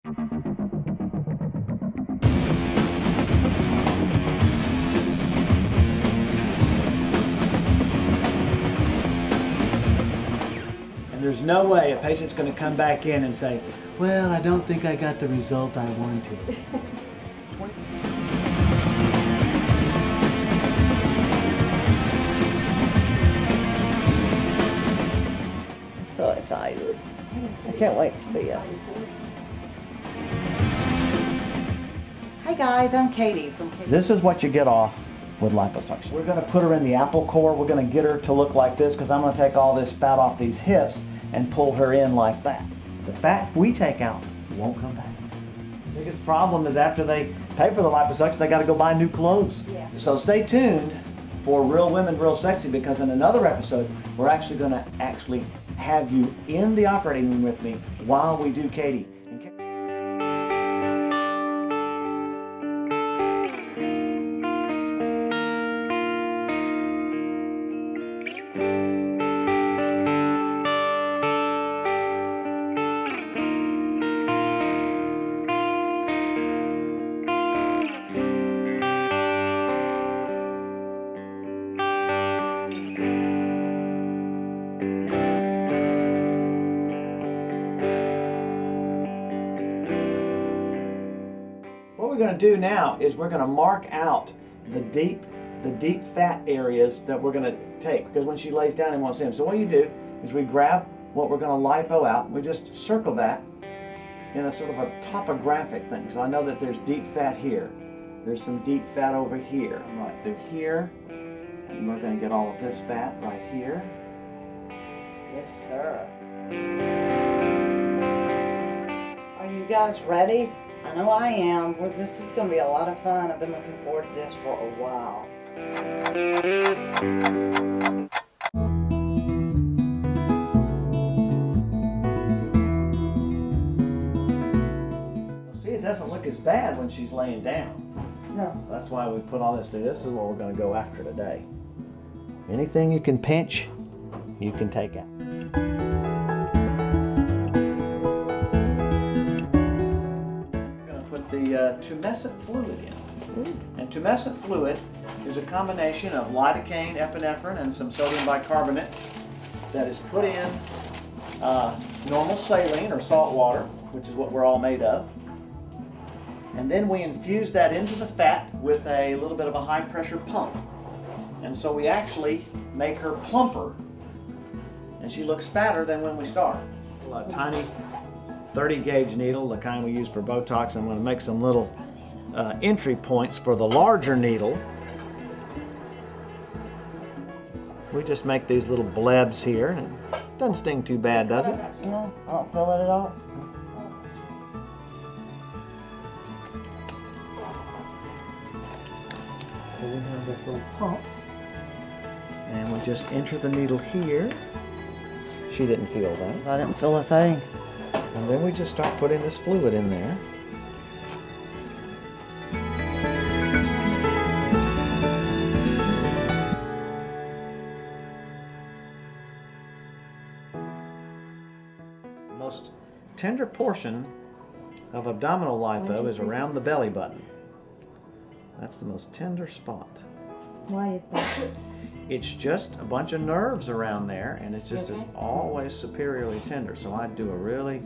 There's no way a patient's going to come back in and say, well, I don't think I got the result I wanted. I'm so excited. I can't wait to see it. Hi guys, I'm Katie from Katie. This is what you get off with liposuction. We're going to put her in the apple core. We're going to get her to look like this because I'm going to take all this fat off these hips and pull her in like that. The fat we take out won't come back. The biggest problem is after they pay for the liposuction, they got to go buy new clothes. Yeah. So stay tuned for Real Women, Real Sexy, because in another episode, we're actually going to have you in the operating room with me while we do Katie. What we're going to do now is we're going to mark out the deep fat areas that we're going to take, because when she lays down and won't see them. So what you do is we grab what we're going to lipo out, and we just circle that in a sort of a topographic thing. So I know that there's deep fat here. There's some deep fat over here. Right through here. And we're going to get all of this fat right here. Yes, sir. Are you guys ready? I know I am. This is going to be a lot of fun. I've been looking forward to this for a while. See, it doesn't look as bad when she's laying down. No. So that's why we put all this. See, this is what we're going to go after today. Anything you can pinch, you can take out. The tumescent fluid in. And tumescent fluid is a combination of lidocaine, epinephrine, and some sodium bicarbonate that is put in normal saline or salt water, which is what we're all made of. And then we infuse that into the fat with a little bit of a high pressure pump. And so we actually make her plumper, and she looks fatter than when we start. A tiny 30 gauge needle, the kind we use for Botox. I'm going to make some little entry points for the larger needle. We just make these little blebs here, and it doesn't sting too bad, does it? No, I don't feel it at all. So we have this little pump, and we just enter the needle here. She didn't feel that. I didn't feel a thing. And then we just start putting this fluid in there. The most tender portion of abdominal lipo is around the belly button. That's the most tender spot. Why is that? It's just a bunch of nerves around there, and it just is always superiorly tender. So I do a really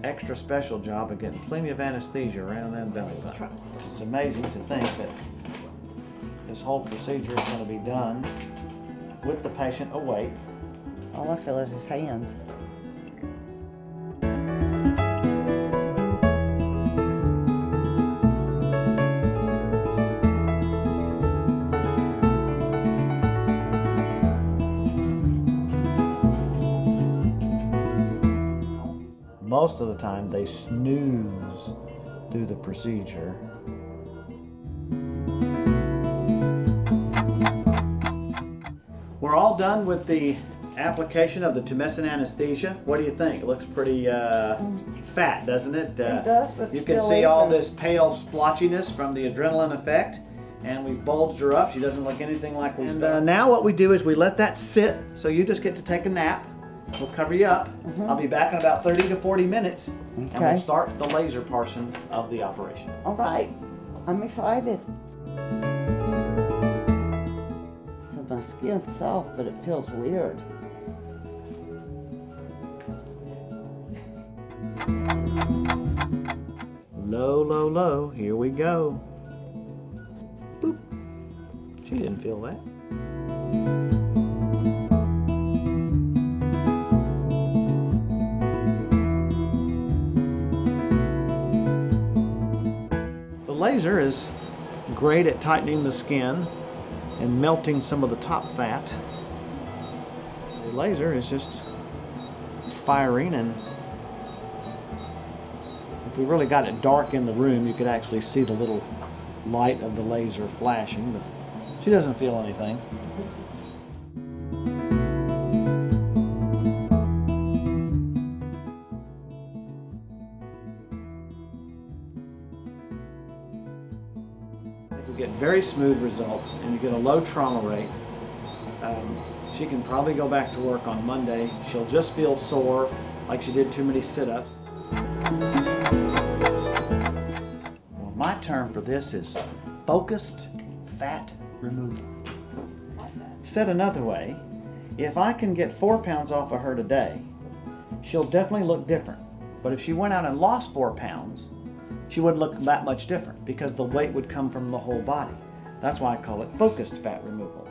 extra special job of getting plenty of anesthesia around that belly button. It's amazing to think that this whole procedure is going to be done with the patient awake. All I feel is his hands. Most of the time they snooze through the procedure. We're all done with the application of the tumescent anesthesia. What do you think? It looks pretty fat, doesn't it? It does, but you can see all this pale splotchiness from the adrenaline effect, and we've bulged her up. She doesn't look anything like we started. Now what we do is we let that sit, so you just get to take a nap. We'll cover you up. I'll be back in about 30 to 40 minutes, and we'll Okay. start the laser portion of the operation. All right, I'm excited. So my skin's soft, but it feels weird. Low, low, low. Here we go. Boop. She didn't feel that. The laser is great at tightening the skin and melting some of the top fat. The laser is just firing, and if we really got it dark in the room, you could actually see the little light of the laser flashing, but she doesn't feel anything. You get very smooth results, and you get a low trauma rate. She can probably go back to work on Monday. She'll just feel sore, like she did too many sit-ups. Well, my term for this is focused fat removal. Said another way, if I can get 4 pounds off of her today, she'll definitely look different. But if she went out and lost 4 pounds, she wouldn't look that much different because the weight would come from the whole body. That's why I call it focused fat removal.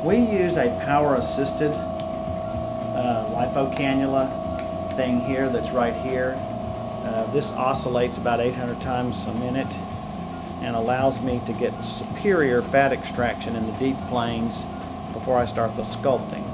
We use a power-assisted lipo cannula thing here that's right here. This oscillates about 800 times a minute and allows me to get superior fat extraction in the deep planes before I start the sculpting.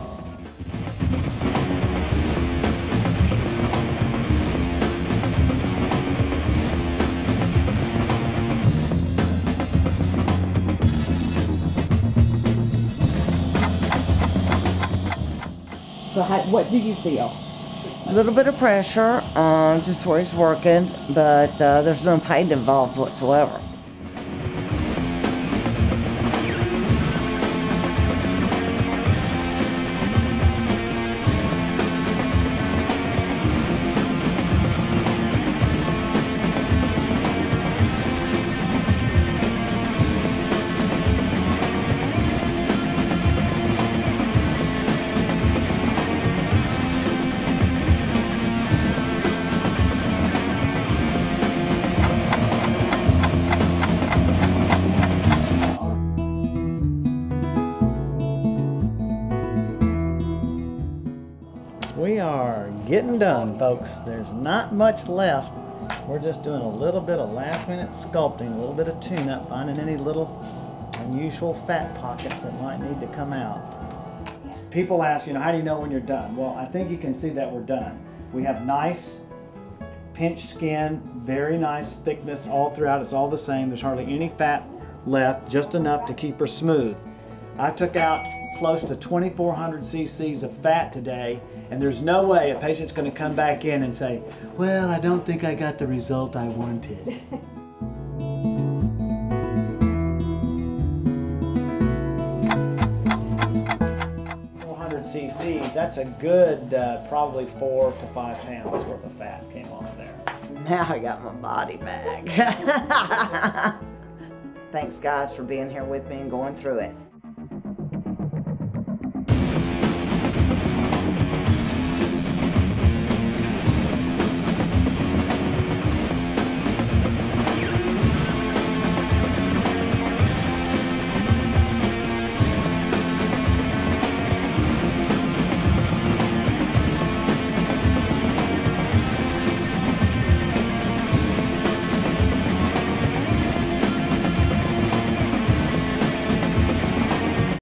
So what do you feel? A little bit of pressure, just where he's working, but there's no pain involved whatsoever. We are getting done, folks. There's not much left. We're just doing a little bit of last-minute sculpting, a little bit of tune-up, finding any little unusual fat pockets that might need to come out. People ask, how do you know when you're done? Well, I think you can see that we're done. We have nice pinched skin, very nice thickness all throughout. It's all the same. There's hardly any fat left, just enough to keep her smooth. I took out close to 2,400 cc's of fat today, and there's no way a patient's going to come back in and say, well, I don't think I got the result I wanted. 400 cc's, that's a good probably 4 to 5 pounds worth of fat came off there. Now I got my body back. Thanks guys for being here with me and going through it.